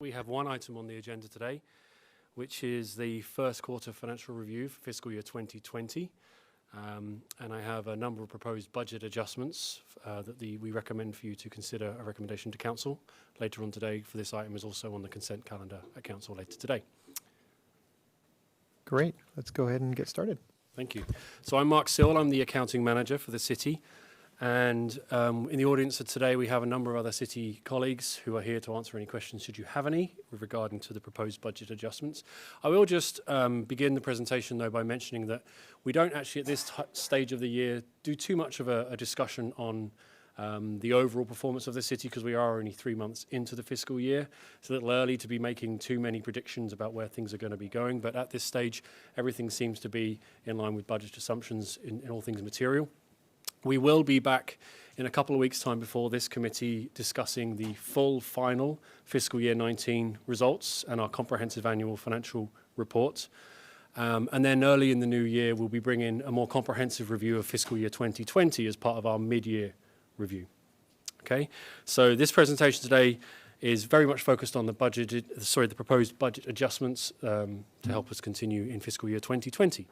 We have one item on the agenda today, which is the first quarter financial review for fiscal year 2020. And I have a number of proposed budget adjustments that we recommend for you to consider a recommendation to Council later on today. For this item is also on the consent calendar at Council later today. Great. Let's go ahead and get started. Thank you. So I'm Mark Sill. I'm the accounting manager for the city. And in the audience today, we have a number of other city colleagues who are here to answer any questions, should you have any, with regarding to the proposed budget adjustments. I will just begin the presentation, though, by mentioning that we don't actually, at this stage of the year, do too much of a discussion on the overall performance of the city, because we are only 3 months into the fiscal year. It's a little early to be making too many predictions about where things are going to be going, but at this stage, everything seems to be in line with budget assumptions in all things material. We will be back in a couple of weeks' time before this committee discussing the full final fiscal year 19 results and our comprehensive annual financial report. And then early in the new year, we'll be bringing a more comprehensive review of fiscal year 2020 as part of our mid-year review. Okay, so this presentation today is very much focused on the proposed budget adjustments to help us continue in fiscal year 2020.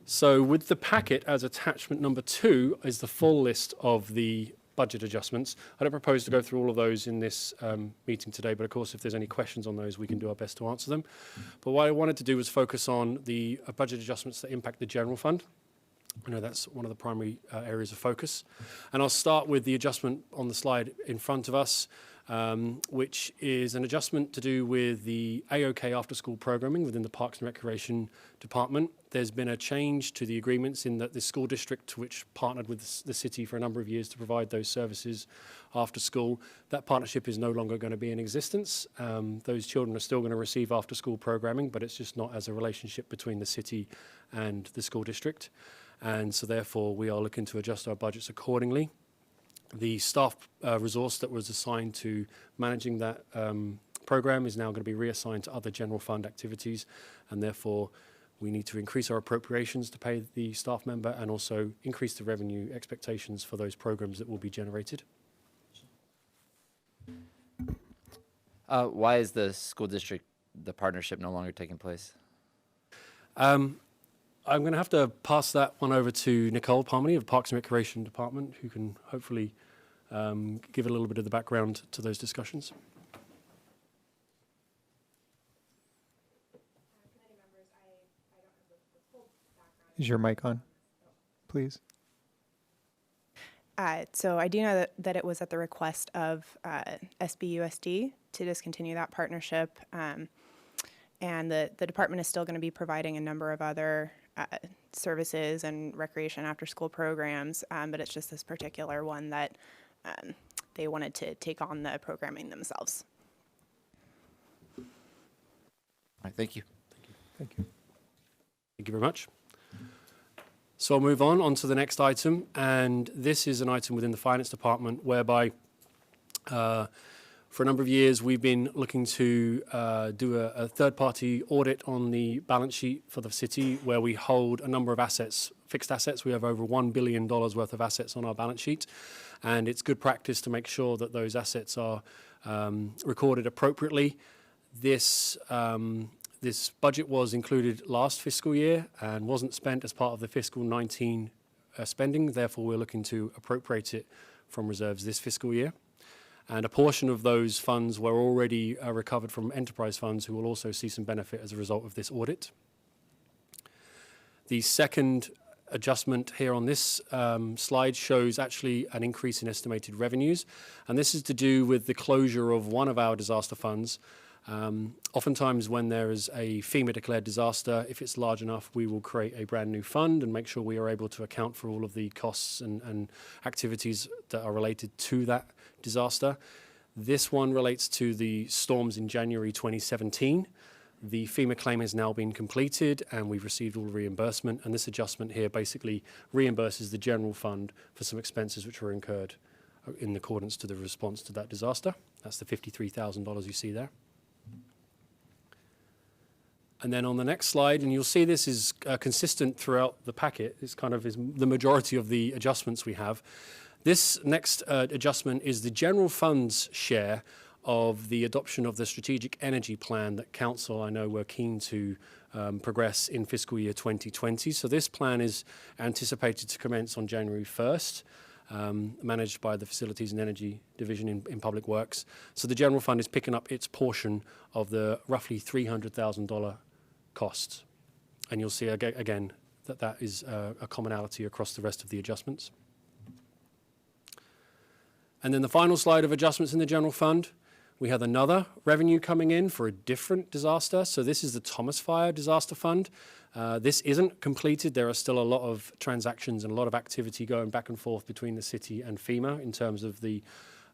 So with the packet as attachment number 2 is the full list of the budget adjustments. I don't propose to go through all of those in this meeting today, but of course if there's any questions on those, we can do our best to answer them. But what I wanted to do was focus on the budget adjustments that impact the general fund. I know that's one of the primary areas of focus. And I'll start with the adjustment on the slide in front of us, which is an adjustment to do with the AOK after-school programming within the Parks and Recreation Department. There's been a change to the agreements in that the school district, which partnered with the city for a number of years to provide those services after school, that partnership is no longer going to be in existence. Those children are still going to receive after-school programming, but it's just not as a relationship between the city and the school district. And so therefore, we are looking to adjust our budgets accordingly. The staff resource that was assigned to managing that program is now going to be reassigned to other general fund activities, and therefore we need to increase our appropriations to pay the staff member and also increase the revenue expectations for those programs that will be generated. Why is the school district, the partnership, no longer taking place? I'm going to have to pass that one over to Nicole Parmeny of Parks and Recreation Department, who can hopefully give a little bit of the background to those discussions. Is your mic on, please? So I do know that it was at the request of SBUSD to discontinue that partnership. And the department is still going to be providing a number of other services and recreation after-school programs, but it's just this particular one that they wanted to take on the programming themselves. All right, thank you. Thank you. Thank you very much. So I'll move on to the next item, and this is an item within the Finance Department whereby for a number of years, we've been looking to do a third-party audit on the balance sheet for the city, where we hold a number of assets, fixed assets. We have over $1 billion worth of assets on our balance sheet, and it's good practice to make sure that those assets are recorded appropriately. This budget was included last fiscal year and wasn't spent as part of the fiscal 19 spending. Therefore, we're looking to appropriate it from reserves this fiscal year. And a portion of those funds were already recovered from enterprise funds, who will also see some benefit as a result of this audit. The second adjustment here on this slide shows actually an increase in estimated revenues. And this is to do with the closure of one of our disaster funds. Oftentimes when there is a FEMA declared disaster, if it's large enough, we will create a brand new fund and make sure we are able to account for all of the costs and activities that are related to that disaster. This one relates to the storms in January 2017. The FEMA claim has now been completed and we've received all reimbursement, and this adjustment here basically reimburses the general fund for some expenses which were incurred in accordance to the response to that disaster. That's the $53,000 you see there. And then on the next slide, and you'll see this is consistent throughout the packet, it's kind of is the majority of the adjustments we have. This next adjustment is the general fund's share of the adoption of the strategic energy plan that Council, I know, were keen to progress in fiscal year 2020. So this plan is anticipated to commence on January 1st, managed by the Facilities and Energy Division in Public Works. So the General Fund is picking up its portion of the roughly $300,000 costs. And you'll see again that is a commonality across the rest of the adjustments. And then the final slide of adjustments in the General Fund, we have another revenue coming in for a different disaster. So this is the Thomas Fire Disaster Fund. This isn't completed. There are still a lot of transactions and a lot of activity going back and forth between the city and FEMA in terms of the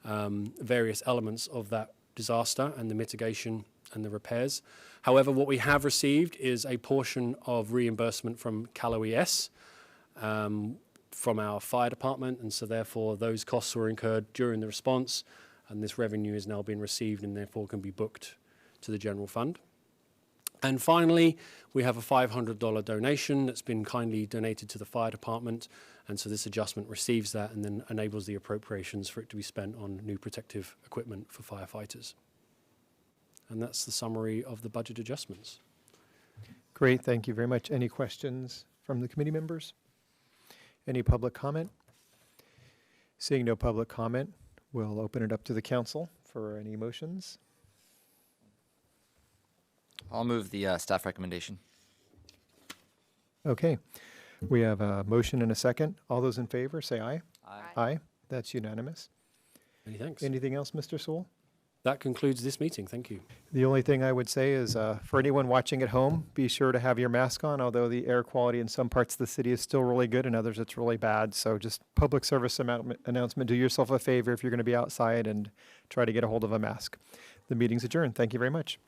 various elements of that disaster and the mitigation and the repairs. However, what we have received is a portion of reimbursement from Cal OES from our fire department, and so therefore those costs were incurred during the response, and this revenue is now being received and therefore can be booked to the General Fund. And finally, we have a $500 donation that's been kindly donated to the fire department, and so this adjustment receives that and then enables the appropriations for it to be spent on new protective equipment for firefighters. And that's the summary of the budget adjustments. Great, thank you very much. Any questions from the committee members? Any public comment? Seeing no public comment, we'll open it up to the council for any motions. I'll move the staff recommendation. Okay, we have a motion and a second. All those in favor, say aye. Aye, that's unanimous. Many thanks. Anything else, Mr. Sewell? That concludes this meeting. Thank you. The only thing I would say is for anyone watching at home, be sure to have your mask on, although the air quality in some parts of the city is still really good and others it's really bad. So just public service announcement, do yourself a favor if you're going to be outside and try to get a hold of a mask. The meeting's adjourned. Thank you very much.